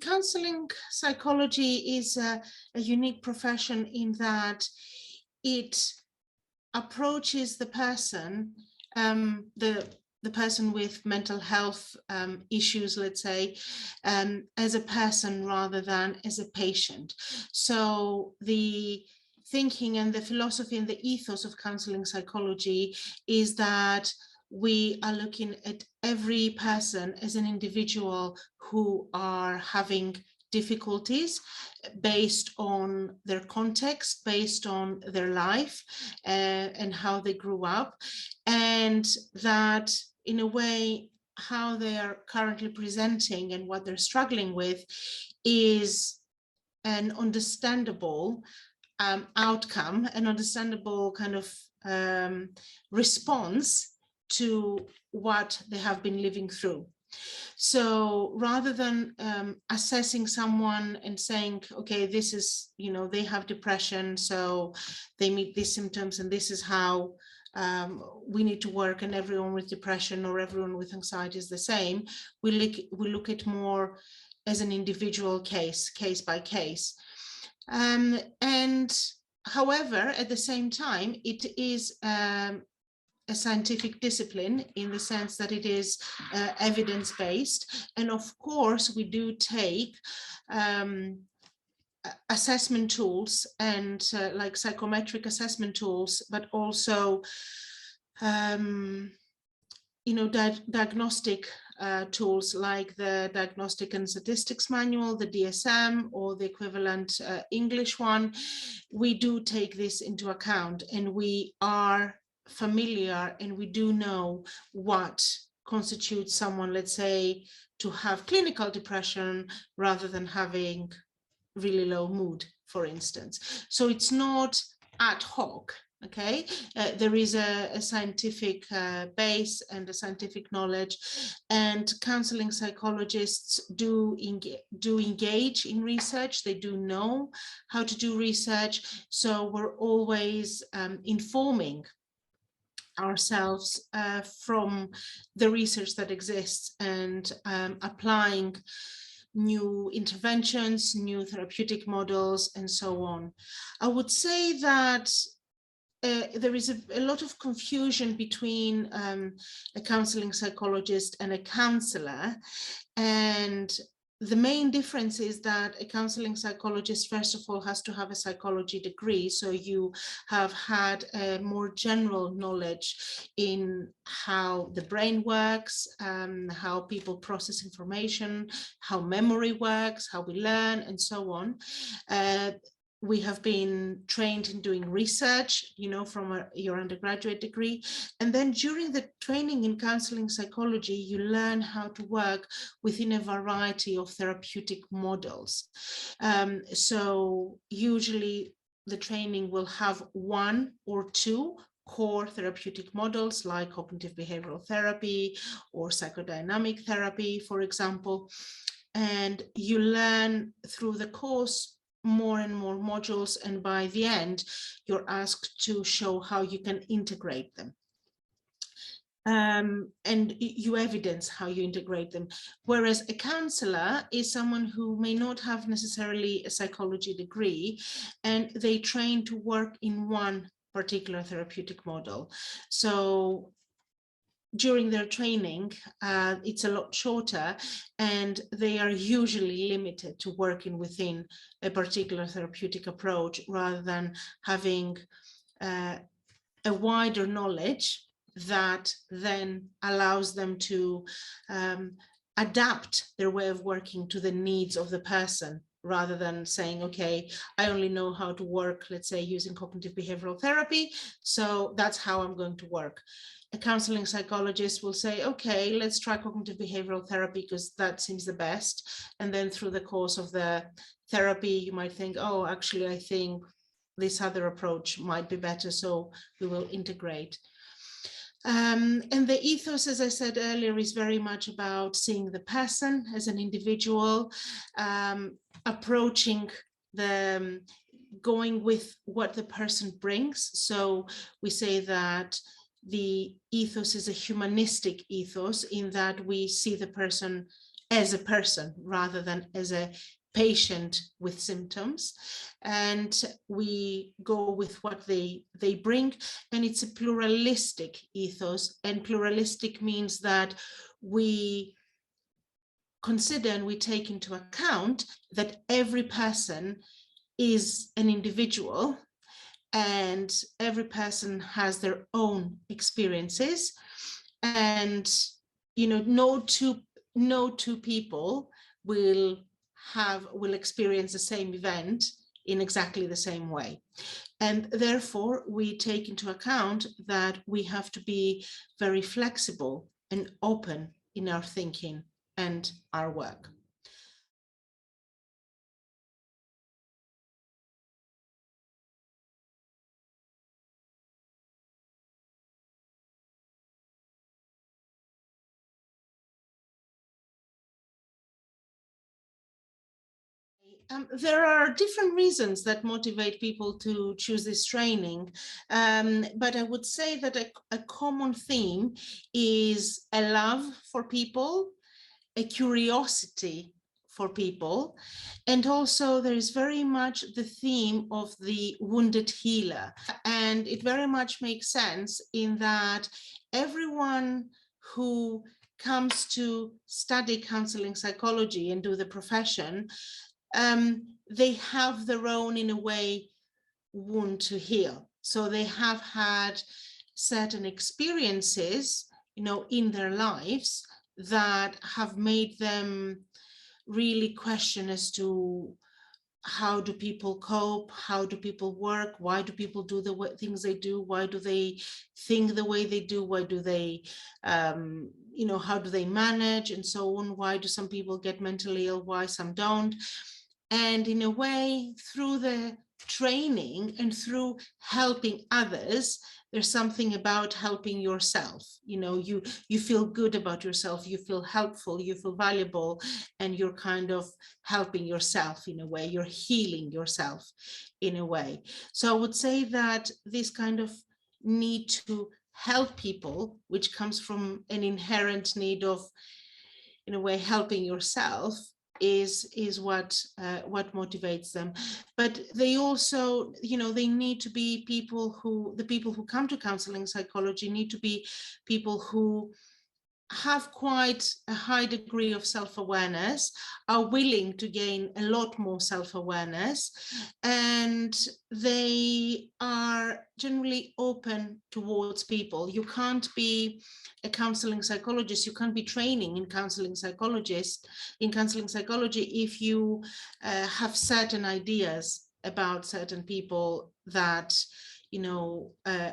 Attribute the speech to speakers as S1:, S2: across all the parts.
S1: Counselling psychology is a unique profession in that it approaches the person, the person with mental health issues, let's say, as a person rather than as a patient. So the thinking and the philosophy and the ethos of counselling psychology is that we are looking at every person as an individual who are having difficulties based on their context, based on their life and how they grew up, and that in a way how they are currently presenting and what they're struggling with is an understandable outcome, an understandable kind of response to what they have been living through. So rather than assessing someone and saying, okay, this is, they have depression, so they meet these symptoms and this is how we need to work, and everyone with depression or everyone with anxiety is the same, we look at more as an individual case by case. And however, at the same time, it is a scientific discipline in the sense that it is evidence-based. And of course, we do take assessment tools and like psychometric assessment tools, but also, diagnostic tools like the Diagnostic and Statistics Manual, the DSM, or the equivalent English one. We do take this into account, and we are familiar and we do know what constitutes someone, let's say, to have clinical depression rather than having really low mood, for instance. So it's not ad hoc. Okay, there is a scientific base and a scientific knowledge, and counseling psychologists do engage in research. They do know how to do research, so we're always informing ourselves from the research that exists and applying new interventions, new therapeutic models, and so on. I would say that there is a lot of confusion between a counseling psychologist and a counselor, and the main difference is that a counseling psychologist, first of all, has to have a psychology degree. So you have had a more general knowledge in how the brain works, how people process information, how memory works, how we learn, and so on. We have been trained in doing research, from your undergraduate degree. And then during the training in counseling psychology, you learn how to work within a variety of therapeutic models. So usually the training will have one or two core therapeutic models like cognitive behavioral therapy or psychodynamic therapy, for example. And you learn through the course more and more modules, and by the end you're asked to show how you can integrate them, and you evidence how you integrate them. Whereas a counselor is someone who may not have necessarily a psychology degree, and they train to work in one particular therapeutic model. So during their training, it's a lot shorter, and they are usually limited to working within a particular therapeutic approach rather than having a wider knowledge that then allows them to adapt their way of working to the needs of the person, rather than saying, okay, I only know how to work, let's say, using cognitive behavioral therapy, so that's how I'm going to work. A counseling psychologist will say, okay, let's try cognitive behavioral therapy because that seems the best. And then through the course of the therapy, you might think, oh, actually, I think this other approach might be better, so we will integrate. And the ethos, as I said earlier, is very much about seeing the person as an individual, approaching going with what the person brings. So we say that the ethos is a humanistic ethos, in that we see the person as a person rather than as a patient with symptoms, and we go with what they bring. And it's a pluralistic ethos, and pluralistic means that we consider and we take into account that every person is an individual and every person has their own experiences, and no two people will experience the same event in exactly the same way. And therefore we take into account that we have to be very flexible and open in our thinking and our work. There are different reasons that motivate people to choose this training, but I would say that a common theme is a love for people, a curiosity for people, and also there is very much the theme of the wounded healer. And it very much makes sense in that everyone who comes to study counseling psychology and do the profession, they have their own, in a way, wound to heal. So they have had certain experiences, in their lives that have made them really question as to how do people cope, how do people work, why do people do the things they do, why do they think the way they do, why do they how do they manage, and so on, why do some people get mentally ill, why some don't. And in a way, through the training and through helping others, there's something about helping yourself. You feel good about yourself, you feel helpful, you feel valuable, and you're kind of helping yourself in a way, you're healing yourself in a way. So I would say that this kind of need to help people, which comes from an inherent need of, in a way, helping yourself, is what motivates them. But they also, they need to be the people who come to counseling psychology need to be people who have quite a high degree of self-awareness, are willing to gain a lot more self-awareness, and they are generally open towards people. You can't be a counseling psychologist, you can't be training in counseling psychology if you have certain ideas about certain people that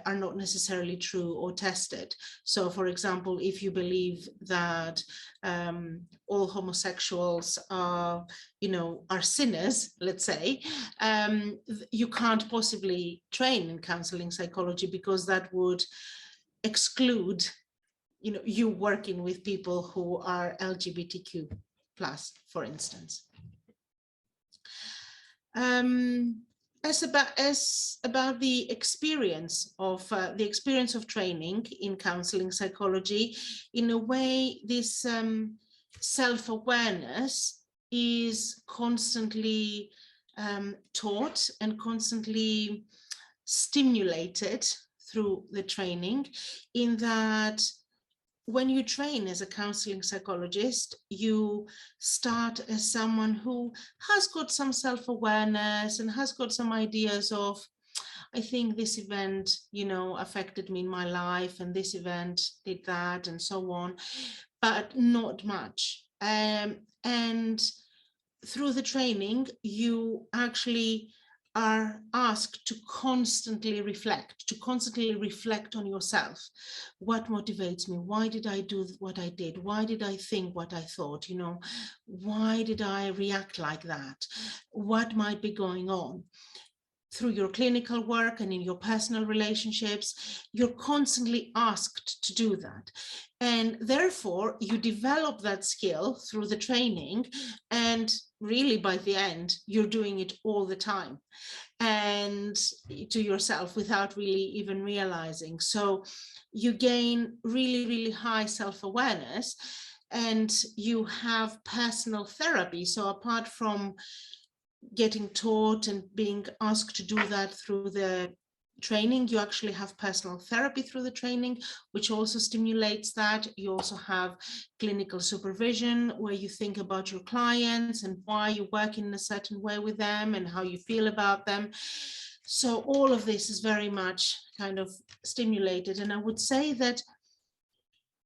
S1: are not necessarily true or tested. So, for example, if you believe that all homosexuals are sinners, let's say, you can't possibly train in counseling psychology, because that would exclude you working with people who are LGBTQ plus, for instance. As about the experience of training in counseling psychology, in a way, this self-awareness is constantly taught and constantly stimulated through the training, in that when you train as a counseling psychologist, you start as someone who has got some self-awareness and has got some ideas of, I think this event, affected me in my life, and this event did that, and so on, but not much. And through the training, you actually are asked to constantly reflect on yourself. What motivates me? Why did I do what I did? Why did I think what I thought? Why did I react like that? What might be going on? Through your clinical work and in your personal relationships, you're constantly asked to do that. And therefore, you develop that skill through the training, and really by the end, you're doing it all the time and to yourself without really even realizing. So you gain really, really high self-awareness. and you have personal therapy. So apart from getting taught and being asked to do that through the training, you actually have personal therapy through the training, which also stimulates that. You also have clinical supervision, where you think about your clients and why you work in a certain way with them and how you feel about them. So all of this is very much kind of stimulated. And I would say that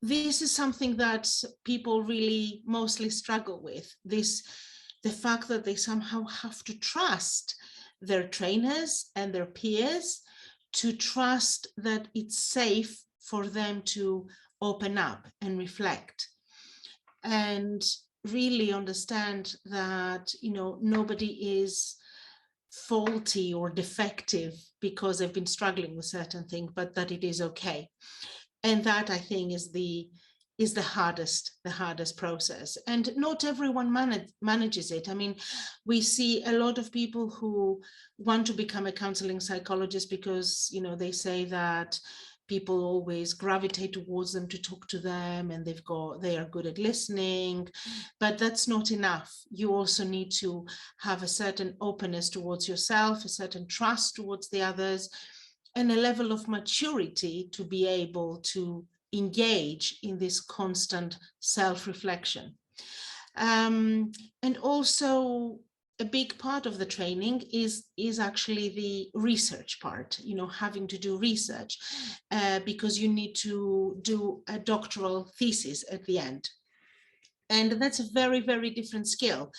S1: this is something that people really mostly struggle with, the fact that they somehow have to trust their trainers and their peers, to trust that it's safe for them to open up and reflect, and really understand that, you know, nobody is faulty or defective because they've been struggling with certain things, but that it is okay. And that, I think, is the hardest process. And not everyone manages it. I mean, we see a lot of people who want to become a counseling psychologist because, you know, they say that people always gravitate towards them to talk to them, and they are good at listening, but that's not enough. You also need to have a certain openness towards yourself, a certain trust towards the others, and a level of maturity to be able to engage in this constant self-reflection. And also a big part of the training is actually the research part, you know, having to do research, because you need to do a doctoral thesis at the end. And that's a very, very different skill.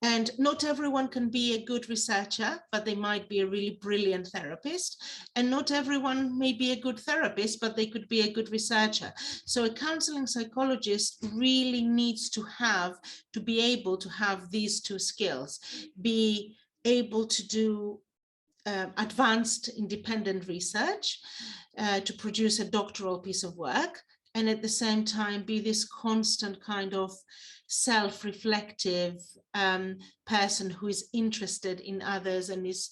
S1: And not everyone can be a good researcher, but they might be a really brilliant therapist. And not everyone may be a good therapist, but they could be a good researcher. So a counseling psychologist really needs to be able to have these two skills, be able to do advanced independent research, to produce a doctoral piece of work, and at the same time be this constant kind of self-reflective person who is interested in others and is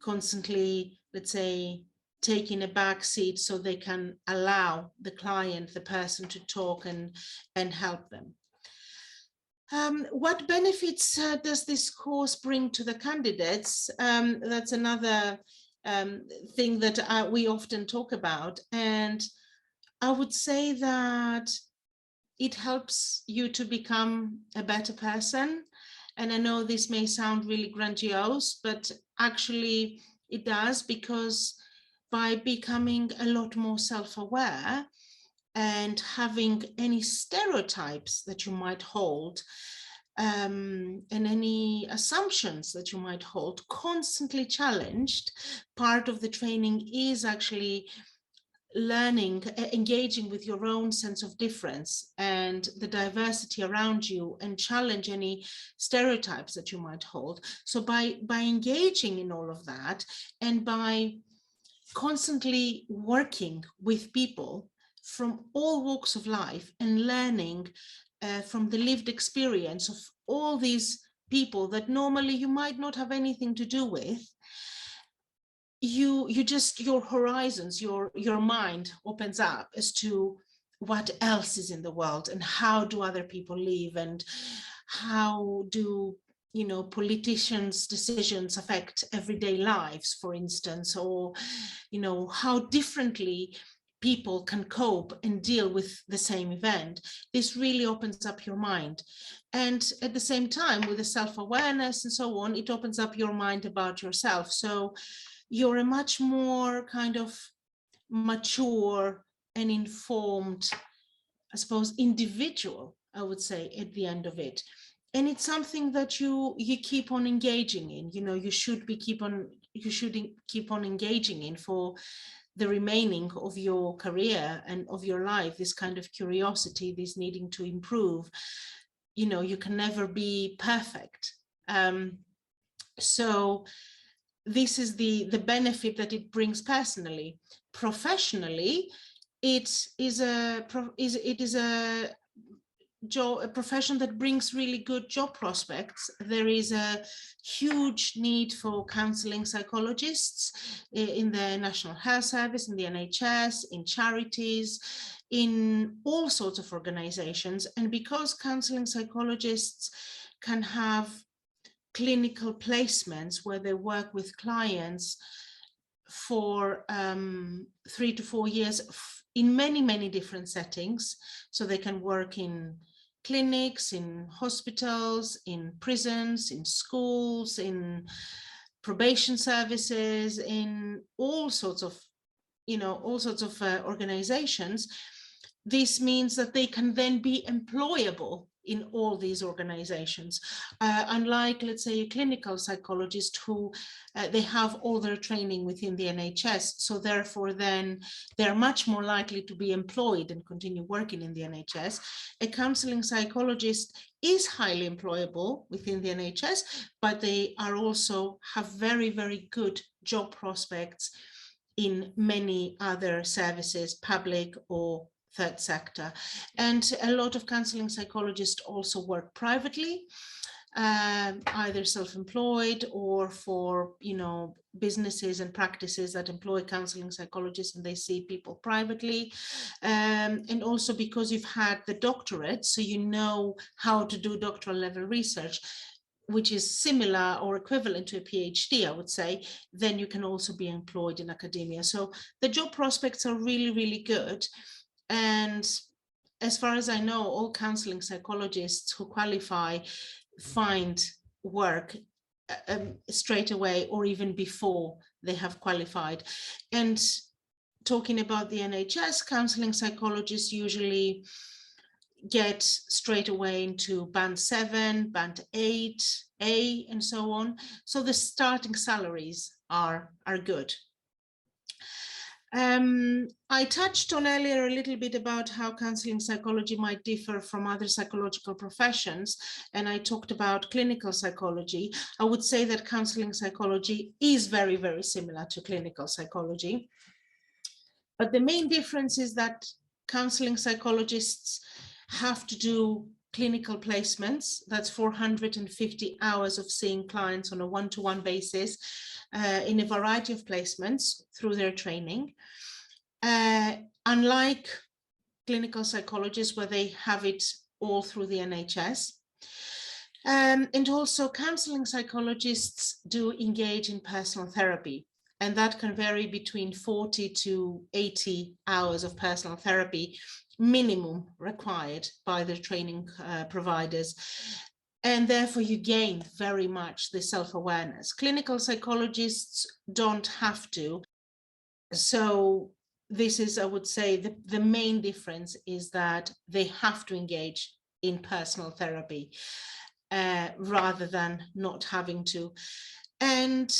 S1: constantly, let's say, taking a back seat so they can allow the client, the person, to talk and help them. What benefits does this course bring to the candidates? That's another thing that we often talk about. And I would say that it helps you to become a better person. And I know this may sound really grandiose, but actually it does, because by becoming a lot more self-aware and having any stereotypes that you might hold, and any assumptions that you might hold constantly challenged, part of the training is actually learning, engaging with your own sense of difference and the diversity around you, and challenge any stereotypes that you might hold. So by engaging in all of that, and by constantly working with people from all walks of life and learning from the lived experience of all these people that normally you might not have anything to do with, your horizons, your mind opens up as to what else is in the world, and how do other people live, and how do, you know, politicians' decisions affect everyday lives, for instance, or, you know, how differently people can cope and deal with the same event. This really opens up your mind. And at the same time, with the self-awareness and so on, it opens up your mind about yourself. So you're a much more kind of mature and informed, I suppose, individual, I would say, at the end of it. And it's something that you keep on engaging in. You know, you should keep on engaging in for the remaining of your career and of your life. This kind of curiosity, this needing to improve. You know, you can never be perfect. So this is the benefit that it brings personally. Professionally, it is a a profession that brings really good job prospects. There is a huge need for counselling psychologists in the National Health Service, in the NHS, in charities, in all sorts of organizations. And because counselling psychologists can have clinical placements where they work with clients for 3 to 4 years in many different settings, so they can work in clinics, in hospitals, in prisons, in schools, in probation services, in all sorts of organizations. This means that they can then be employable in all these organizations, unlike, let's say, a clinical psychologist who they have all their training within the NHS, so therefore then they're much more likely to be employed and continue working in the NHS. A counselling psychologist is highly employable within the NHS, but they are also have very good job prospects in many other services, public or third sector. And a lot of counselling psychologists also work privately, either self-employed or for businesses and practices that employ counselling psychologists, and they see people privately. And also because you've had the doctorate, so you know how to do doctoral level research, which is similar or equivalent to a PhD, I would say, then you can also be employed in academia. So the job prospects are really good. And as far as I know, all counselling psychologists who qualify find work straight away or even before they have qualified. And talking about the NHS, counselling psychologists usually get straight away into band 7, band 8A, and so on. So the starting salaries are good. I touched on earlier a little bit about how counselling psychology might differ from other psychological professions, and I talked about clinical psychology. I would say that counselling psychology is very similar to clinical psychology, but the main difference is that counselling psychologists have to do clinical placements. That's 450 hours of seeing clients on a one-to-one basis in a variety of placements through their training. Unlike clinical psychologists, where they have it all through the NHS. And also counselling psychologists do engage in personal therapy, and that can vary between 40 to 80 hours of personal therapy minimum required by the training providers. And therefore you gain very much the self-awareness. Clinical psychologists don't have to. So this is, I would say, the main difference is that they have to engage in personal therapy rather than not having to. And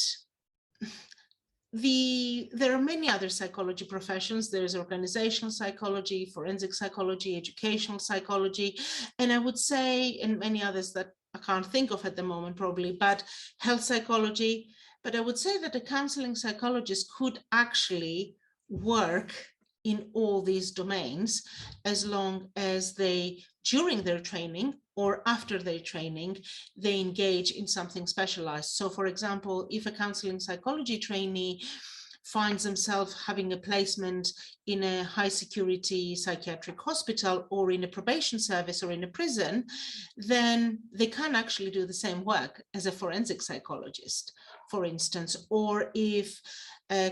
S1: there are many other psychology professions. There's organizational psychology, forensic psychology, educational psychology, and I would say, and many others that I can't think of at the moment probably, but health psychology. But I would say that a counseling psychologist could actually work in all these domains as long as they, during their training or after their training, they engage in something specialized. So for example, if a counseling psychology trainee finds themselves having a placement in a high security psychiatric hospital or in a probation service or in a prison, then they can actually do the same work as a forensic psychologist, for instance. Or if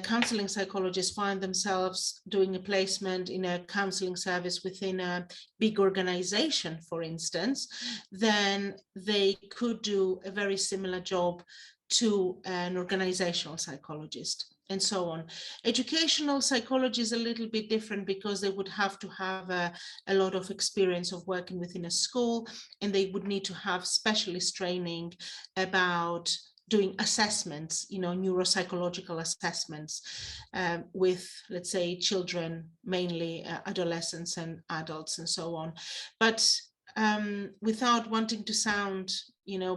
S1: counseling psychologists find themselves doing a placement in a counseling service within a big organization, for instance, then they could do a very similar job to an organizational psychologist, and so on. Educational psychology is a little bit different because they would have to have a lot of experience of working within a school, and they would need to have specialist training about doing assessments, neuropsychological assessments with, let's say, children, mainly adolescents and adults and so on. But without wanting to sound,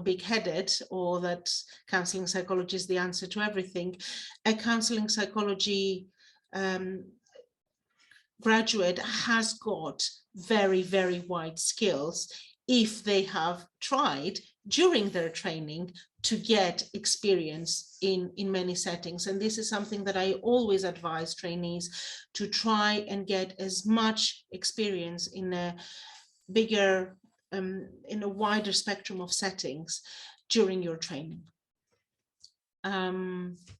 S1: big-headed or that counseling psychology is the answer to everything, a counseling psychology graduate has got very, very wide skills if they have tried during their training to get experience in many settings. And this is something that I always advise trainees to try and get as much experience in a bigger, in a wider spectrum of settings during your training.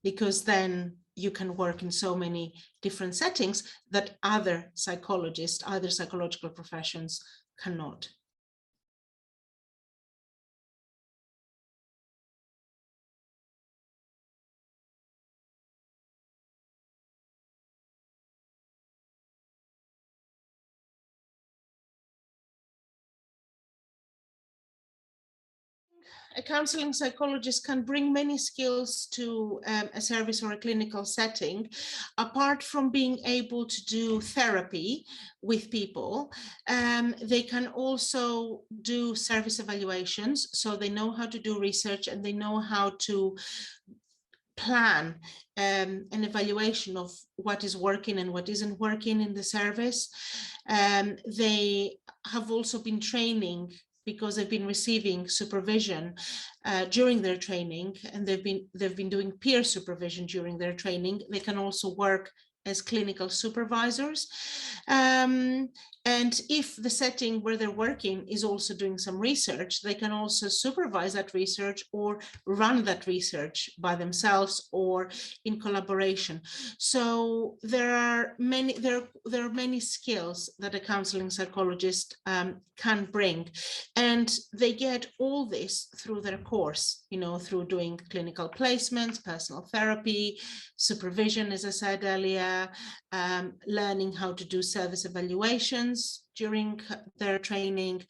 S1: Because then you can work in so many different settings that other psychologists, other psychological professions cannot. A counseling psychologist can bring many skills to a service or a clinical setting, apart from being able to do therapy with people. They can also do service evaluations, so they know how to do research and they know how to plan an evaluation of what is working and what isn't working in the service. They have also been training, because they've been receiving supervision during their training, and they've been doing peer supervision during their training. They can also work as clinical supervisors. And if the setting where they're working is also doing some research, they can also supervise that research or run that research by themselves or in collaboration. So there are many skills that a counseling psychologist can bring, and they get all this through their course, through doing clinical placements, personal therapy, supervision, as I said earlier, learning how to do service evaluations during their training,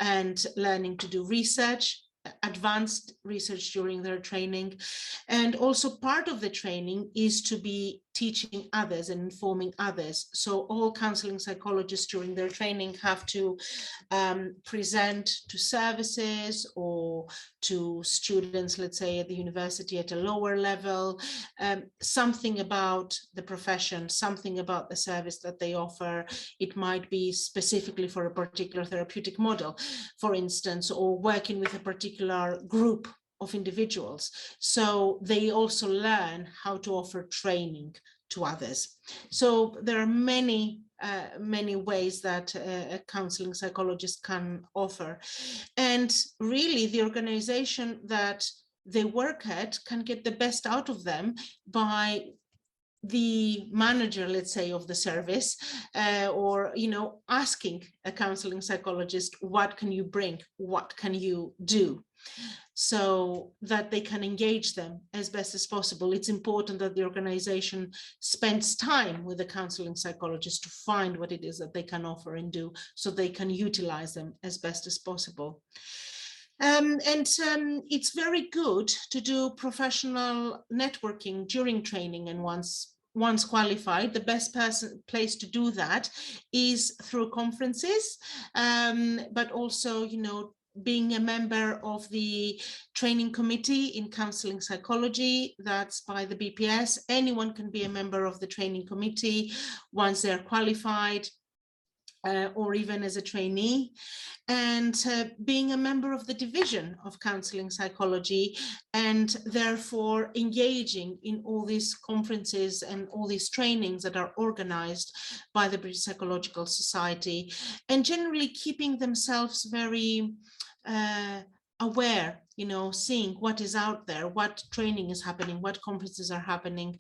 S1: and learning to do research, advanced research during their training. And also part of the training is to be teaching others and informing others. So all counseling psychologists during their training have to present to services or to students, let's say at the university at a lower level, something about the profession, something about the service that they offer. It might be specifically for a particular therapeutic model, for instance, or working with a particular group of individuals. So they also learn how to offer training to others. So there are many ways that a counseling psychologist can offer. And really the organization that they work at can get the best out of them by the manager, let's say, of the service, or asking a counseling psychologist, what can you bring, what can you do, so that they can engage them as best as possible. It's important that the organization spends time with the counseling psychologist to find what it is that they can offer and do, so they can utilize them as best as possible. It's very good to do professional networking during training, and once qualified, the best place to do that is through conferences, but also, being a member of the training committee in counseling psychology, that's by the BPS. Anyone can be a member of the training committee once they're qualified, or even as a trainee, and being a member of the division of counseling psychology, and therefore engaging in all these conferences and all these trainings that are organized by the British Psychological Society, and generally keeping themselves very aware, seeing what is out there, what training is happening, what conferences are happening,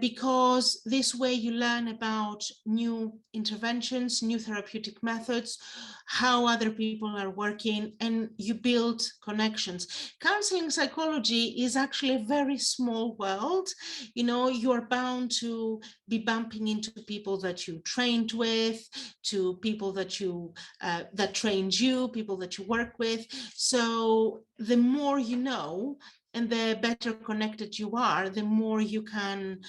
S1: because this way you learn about new interventions, new therapeutic methods, how other people are working, and you build connections. Counseling psychology is actually a very small world. You're bound to be bumping into people that you trained with, to people that that trained you, people that you work with. So the more you know, and the better connected you are, the more you can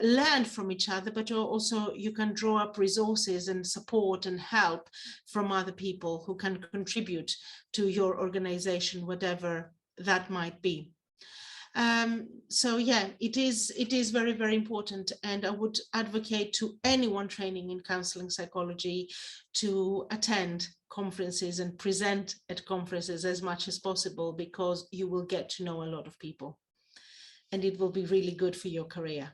S1: learn from each other, but also you can draw up resources and support and help from other people who can contribute to your organization, whatever that might be. So yeah, it is very, very important, and I would advocate to anyone training in counseling psychology to attend conferences and present at conferences as much as possible, because you will get to know a lot of people and it will be really good for your career.